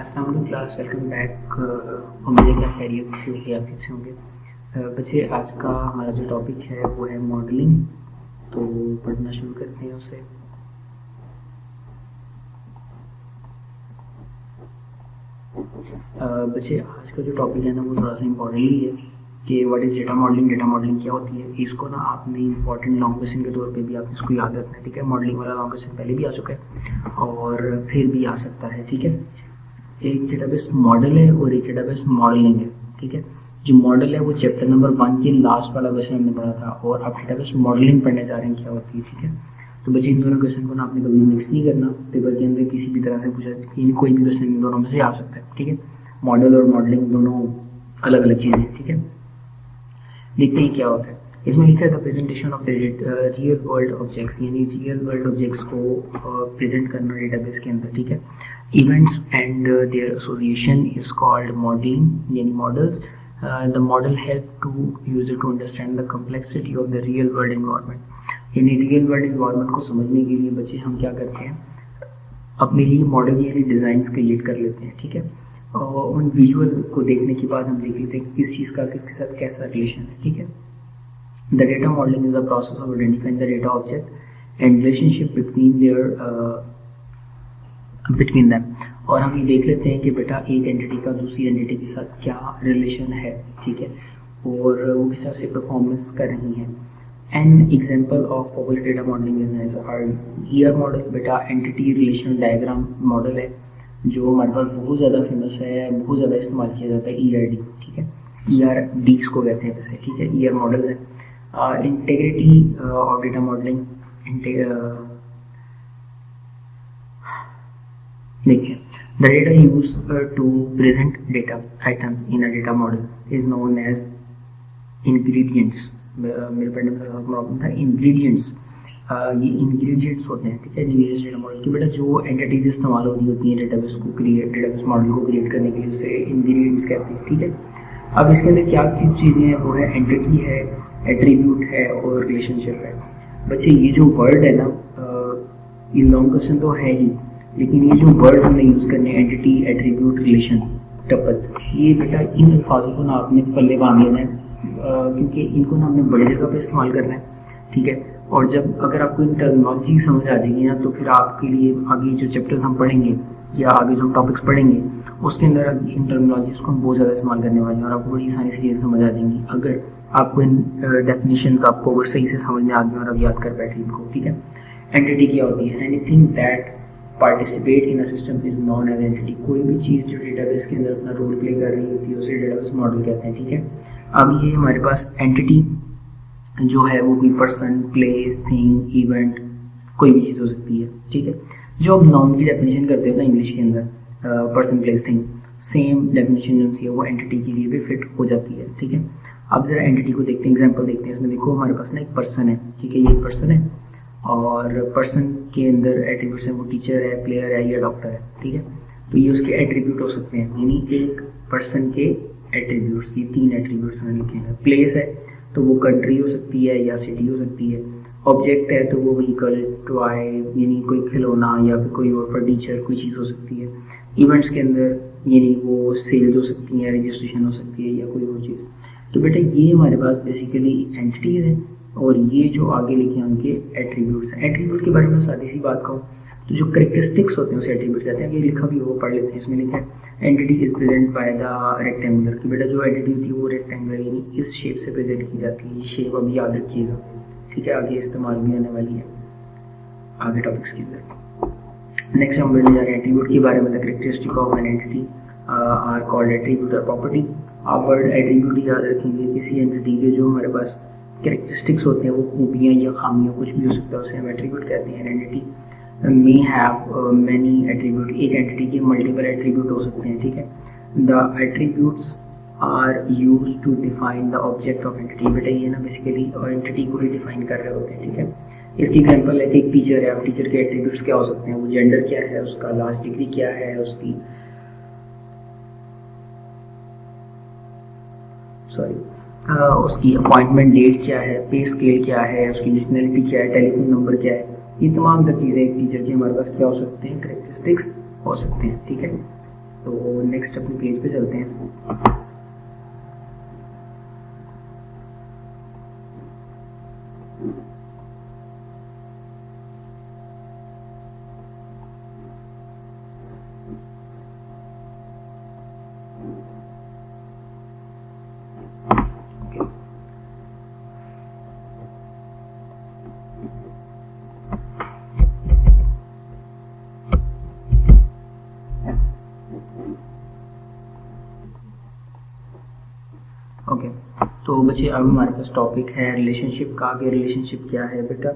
अस्सलाम वालेकुम class, welcome back. उम्मीद है कि आप खैरियत से होंगे, आप अच्छे होंगे। बच्चे, आज का हमारा जो टॉपिक है वो है मॉडलिंग। तो पढ़ना शुरू करते हैं उसे। बच्चे, आज का जो टॉपिक है ना वो थोड़ा सा इम्पोर्टेंट ही है कि what is data modelling. Data modelling क्या होती है, इसको ना आपने इंपॉर्टेंट लॉन्ग क्वेश्चन के तौर पे भी आपने इसको याद रखना है। ठीक है, मॉडलिंग वाला लॉन्ग क्वेश्चन पहले भी आ चुका है और फिर भी आ सकता है। ठीक है, एक डेटाबेस मॉडल है और एक डेटाबेस मॉडलिंग है। ठीक है, जो मॉडल है वो चैप्टर नंबर 1 के लास्ट वाला क्वेश्चन हमने पढ़ा था और आप डेटाबेस मॉडलिंग पढ़ने जा रहे हैं क्या होती है। ठीक है, तो बच्चे इन दोनों क्वेश्चन को ना आपने कभी मिक्स नहीं करना। पेपर के अंदर किसी भी तरह से पूछा कोई भी क्वेश्चन इन दोनों में से आ सकता है। ठीक है, मॉडल और मॉडलिंग दोनों अलग अलग चीज़ें हैं। ठीक है, देखते हैं क्या होता है। इसमें लिखा है the presentation of the real world objects, यानी रियल वर्ल्ड ऑब्जेक्ट्स को प्रेजेंट करना डेटाबेस के अंदर। ठीक है, events and their association is called modelling, यानी models. The model help to user to understand the complexity of the real world environment, यानी real world environment को समझने के लिए बच्चे हम क्या करते हैं, अपने लिए मॉडल यानी डिज़ाइंस क्रिएट कर लेते हैं। ठीक है, और उन विजुअल को देखने के बाद हम देख लेते हैं कि किस चीज़ का किसके साथ कैसा रिलेशन है। ठीक है, the data modelling is the process of identifying the data object and relationship between them. और हम ये देख लेते हैं कि बेटा एक एंटिटी का दूसरी एंटिटी के साथ क्या रिलेशन है। ठीक है, और वो किस तरह से परफॉर्मेंस कर रही हैं। An example of popular data modelling is ER model. बेटा एंटिटी रिलेशनल डायग्राम मॉडल है जो हमारे पास बहुत ज़्यादा फेमस है, बहुत ज़्यादा इस्तेमाल किया जाता है। ERD, ठीक है, ERD को कहते हैं वैसे। ठीक है, ER मॉडल है। इंटेग्रिटी ऑफ डेटा मॉडलिंग, देखिए, the data use to present data item in a data model is known as ingredients. मेरे पढ़ने में प्रॉब्लम था, इंग्रेडिएंट्स। ये इंग्रेडिएंट्स होते हैं। ठीक है, डेटा मॉडल की बेटा जो एंटिटीज इस्तेमाल हो रही होती हैं डेटाबेस मॉडल को क्रिएट करने के लिए, उसे इंग्रेडिएंट्स कहते हैं। ठीक है, अब इसके अंदर क्या क्या चीज़ें हैं, वो है एंटिटी है, एट्रीब्यूट है और रिलेशनशिप है। बच्चे, ये जो वर्ड है ना, ये लॉन्ग क्वेश्चन तो है ही, लेकिन ये जो वर्ड हमने यूज़ करने, एंटिटी, एट्रीब्यूट, रिलेशन, टपल, ये बेटा इन अल्फाजों को ना आपने पल्ले बांध लेना है, क्योंकि इनको ना हमने बड़ी जगह पे इस्तेमाल करना है। ठीक है, और जब अगर आपको इन टर्मिनोलॉजी समझ आ जाएगी ना, तो फिर आपके लिए आगे जो चैप्टर्स हम पढ़ेंगे या आगे जो हम टॉपिक्स पढ़ेंगे उसके अंदर इन टर्मिनोलॉजीज को हम बहुत ज़्यादा इस्तेमाल करने वाले हैं और आपको बड़ी आसानी से चीज़ें समझ आ जाएंगी अगर आपको इन डेफिनेशंस आपको अगर सही से समझ में आ गई और आप याद कर बैठे इनको। ठीक है, एंटिटी क्या होती है, anything that participate in a system is known as entity. कोई भी चीज़ जो डेटाबेस के अंदर अपना रोल प्ले कर रही होती है उसे डेटाबेस मॉडल कहते हैं। ठीक है, अब ये हमारे पास एंटिटी जो है वो कोई पर्सन, प्लेस, थिंग, इवेंट, कोई भी चीज़ हो सकती है। ठीक है, जो हम नाउन की डेफिनेशन करते हैं ना इंग्लिश के अंदर, person, place, thing, same definition जो है वो एंटिटी के लिए भी फिट हो जाती है। ठीक है, अब जरा एंटिटी को देखते हैं, एग्जांपल देखते हैं। इसमें देखो हमारे पास ना एक पर्सन है। ठीक है, ये एक पर्सन है और पर्सन के अंदर एट्रीब्यूट्स हैं, वो टीचर है, प्लेयर है या डॉक्टर है। ठीक है, तो ये उसके एट्रीब्यूट हो सकते हैं, यानी एक पर्सन के एट्रीब्यूट्स, ये 3 एट्रीब्यूट्स मैंने लिखे हैं। प्लेस है तो वो कंट्री हो सकती है या सिटी हो सकती है। ऑब्जेक्ट है तो वो व्हीकल, टॉय, यानी कोई खिलौना या फिर कोई और फर्नीचर, कोई चीज़ हो सकती है। इवेंट्स के अंदर यानी वो सेल्स हो सकती है, रजिस्ट्रेशन हो सकती है या कोई और चीज़। तो बेटा ये हमारे पास बेसिकली एंटिटीज़ हैं और ये जो आगे लिखे हैं उनके एट्रीब्यूट्स हैं। एट्रीब्यूट के बारे में सादी सी बात कहूँ तो जो करेक्टरिस्टिक्स होते हैं उसे एट्रीब्यूट कहते हैं। ये लिखा भी वो पढ़ लेते हैं। इसमें लिखा है entity is present by the rectangular, कि बेटा जो एंटिटी होती है वो रेक्टेंगुलर यानी इस शेप से प्रेजेंट की जाती है। ये शेप अभी याद रखिएगा। ठीक है, आगे इस्तेमाल भी आने वाली है आगे टॉपिक्स के अंदर। नेक्स्ट हम बढ़ने जा रहे हैं एट्रीब्यूट के बारे में। The characteristic of an entity are called attribute और प्रॉपर्टी। आप वर्ड एट्रीब्यूट याद रखेंगे, किसी एंटिटी के जो हमारे पास कैरेक्टरिस्टिक्स होते हैं, वो खूबियाँ या खामियाँ कुछ भी हो सकता है, उसे हम एट्रीब्यूट कहते हैं। Entity may have many attribute, एक एंटिटी के मल्टीपल एट्रीब्यूट हो सकते हैं। ठीक है, the attributes are use to define the object of entity. बेटा ये ना बेसिकली एंटिटी को ही डिफाइन कर रहे होते हैं। ठीक है, इसकी एग्जांपल है कि एक टीचर है, अब टीचर के एट्रीब्यूट्स क्या हो सकते हैं, वो जेंडर क्या है, उसका लास्ट डिग्री क्या है, उसकी उसकी अपॉइंटमेंट डेट क्या है, पे स्केल क्या है, उसकी नेशनलिटी क्या है, टेलीफोन नंबर क्या है। ये तमाम तर चीज़ें एक टीचर की हमारे पास क्या हो सकते हैं, करेक्टरिस्टिक्स हो सकते हैं। ठीक है, तो नेक्स्ट अपने पेज पे चलते हैं। ओके तो बच्चे अब हमारे पास टॉपिक है रिलेशनशिप का। कि रिलेशनशिप क्या है बेटा,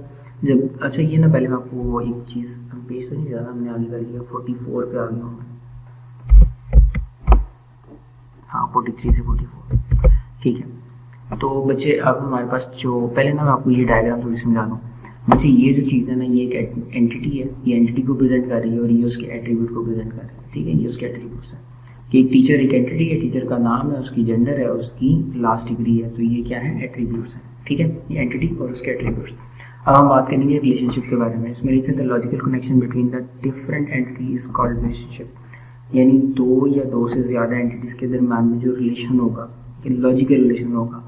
जब अच्छा ये ना पहले मैं आपको एक चीज़, पेज तो नहीं ज़्यादा हमने आगे कर लिया, 44 पे आ गया हूँ, हाँ 43 से 44, ठीक है। तो बच्चे अब हमारे पास जो पहले ना मैं आपको ये डायग्राम थोड़ी समझा दूँ। बच्चे ये जो चीज़ है ना, ये एक एंटिटी है, ये एंटिटी को प्रेजेंट कर रही है और ये उसके एट्रीब्यूट को प्रेजेंट कर रही है, ठीक है। ये उसके एट्रीब्यूट्स हैं कि एक टीचर एक एंटिटी है, टीचर का नाम है, उसकी जेंडर है, उसकी लास्ट डिग्री है, तो ये क्या है, एट्रीब्यूट्स हैं, ठीक है। ये एंटिटी और उसके एट्रीब्यूट्स। अब हम बात करेंगे रिलेशनशिप के बारे में। इसमें लिखते हैं the logical connection between the different entity is called relationship, यानी दो या दो से ज़्यादा एंटिटीज के दरम्यान में जो रिलेशन होगा, लॉजिकल रिलेशन होगा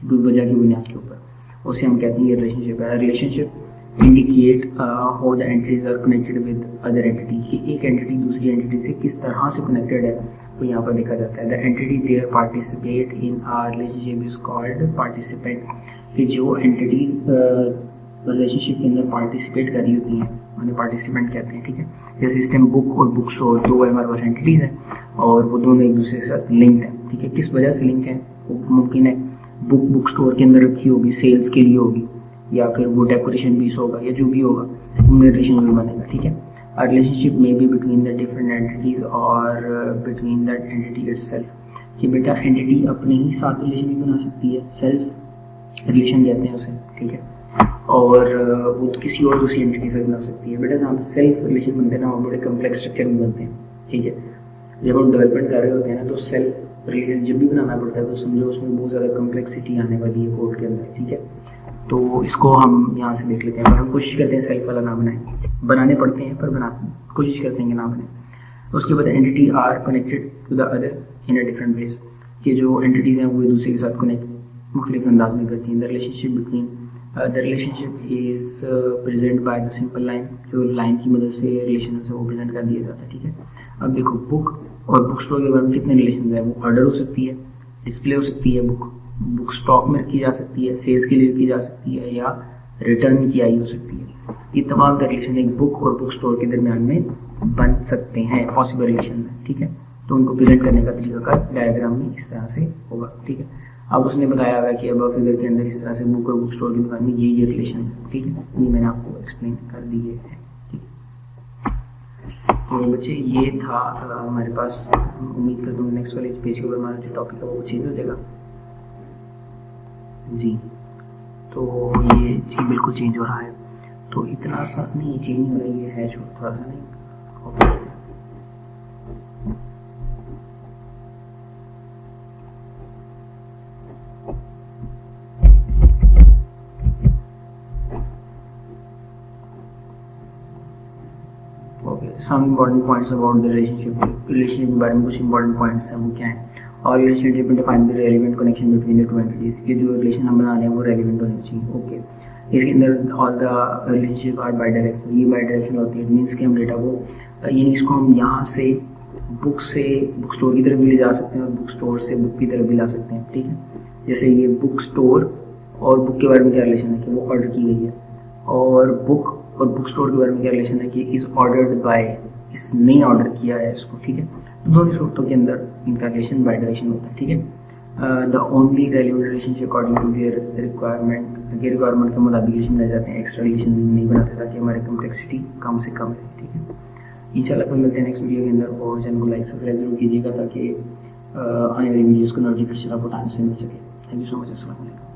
कोई वजह की बुनियाद के ऊपर, उसे हम कहते हैं रिलेशनशिप है। Relationship indicate how the entities are connected with other entity, कि एक एंटिटी दूसरी एंटिटी से किस तरह से कनेक्टेड है वो यहाँ पर देखा जाता है। The entity there participate in a relationship is called participant, कि जो एंटिटीज रिलेशनशिप के अंदर पार्टिसिपेट कर रही होती हैं उन्हें पार्टिसिपेंट कहते हैं, ठीक है। जैसे सिस्टम बुक और बुक स्टोर, दो हमारे पास एंटिटीज हैं और वो दोनों एक दूसरे के साथ लिंक्ड हैं, ठीक है। किस वजह से लिंक है, मुमकिन है बुक बुक स्टोर के अंदर रखी होगी, सेल्स के लिए होगी, या फिर वो डेकोरेशन पीस होगा, या जो भी होगा उनमें रिलेशन बनेगा, ठीक है। A relationship may be between the different entities or between that entity itself, कि बेटा एंटिटी अपने ही साथ रिलेशन भी बना सकती है, सेल्फ रिलेशन कहते हैं उसे, ठीक है। और वो तो किसी और दूसरी एंटिटी से बना सकती है। बेटा जहाँ सेल्फ रिलेशन बनते हैं ना, वो बड़े कम्प्लेक्स स्ट्रक्चर में बनते हैं, ठीक है। जब हम डेवलपमेंट कर रहे होते हैं ना, तो सेल्फ रिलेशन जब भी बनाना पड़ता है तो समझो उसमें बहुत ज़्यादा कम्प्लेक्सिटी आने वाली है कोड के अंदर, ठीक है। तो इसको हम यहाँ से देख लेते हैं, पर हम कोशिश करते हैं सेल्फ वाला ना बनाएं, बनाने पड़ते हैं पर कोशिश करते हैं कि ना बने। उसके बाद entity are connected to the other in a different ways, कि जो एंटिटीज़ हैं वो एक दूसरे के साथ कनेक्ट मुख्तलिफ अंदाज में करती हैं। The relationship between the relationship is present by the simple line, जो लाइन की मदद से रिलेशन है वो प्रेजेंट कर दिया जाता है, ठीक है। अब देखो बुक और बुक स्टोर के बारे में कितने रिलेशन है, वो ऑर्डर हो सकती है, डिस्प्ले हो सकती है, बुक स्टॉक में रखी जा सकती है, सेल्स के लिए रखी जा सकती है, या रिटर्न की आई हो सकती है। ये तमाम रिलेशन एक बुक और बुक स्टोर के दरमियान में बन सकते हैं, पॉसिबल रिलेशन में, ठीक है। तो उनको प्रेजेंट करने का तरीका का डायग्राम में इस तरह से होगा, ठीक है। अब उसने बताया हुआ कि अब फिगर के अंदर इस तरह से बुक और बुक स्टोर के दरमियान में ये रिलेशन है, ठीक है। ये मैंने आपको एक्सप्लेन कर दिए है, ठीक है। तो बच्चे ये था हमारे पास। उम्मीद करता हूँ नेक्स्ट वाले इस पेज के ऊपर हमारा जो टॉपिक है वो चेंज हो जाएगा जी। तो ये जी बिल्कुल चेंज हो रहा है, तो इतना सा नहीं चेंज हो रहा है, ये है जो थोड़ा सा नहीं some important points about the relationship. Relationship के बारे में कुछ इंपॉर्टेंट पॉइंट्स हैं, वो क्या है। और रिलेशनशिप में define the relevant connection between the two entities, ये जो रिलेशन हम बना रहे हैं वो रेलेवेंट होने चाहिए, ओके। इसके अंदर all the relationship are bi direction, ये बाई डायरेक्शन होती है, मीन्स कि हम डेटा को यानी इसको हम यहाँ से बुक स्टोर की तरफ भी ले जा सकते हैं और बुक स्टोर से बुक की तरफ भी ला सकते हैं, ठीक है। जैसे ये बुक स्टोर और बुक के बारे में क्या रिलेशन है कि वो ऑर्डर की गई है, और बुक और बुक स्टोर के बारे में क्या रिलेशन है कि इज ऑर्डर्ड बाय, इसने ऑर्डर किया है इसको, ठीक है। तो दोनों सूरतों के अंदर इनका रिलेशन बाय डायरेक्शन होता है, ठीक है। The only relevant relationship according to their requirement, के रिक्वायरमेंट के मुताबिक रिलेशन रह जाते हैं, एक्स्ट्रा रिलेशन नहीं बनाते ताकि हमारी कम्प्लेक्सिटी कम से कम रहे, ठीक है। इंशाल्लाह फिर मिलते हैं नेक्स्ट वीडियो के अंदर, और चैनल को लाइक सब्सक्राइब जरूर कीजिएगा ताकि आने वाली वीडियोज़ को नोटिफिकेशन आपको टाइम से मिल सके। थैंक यू सो मच, अस्सलाम वालेकुम।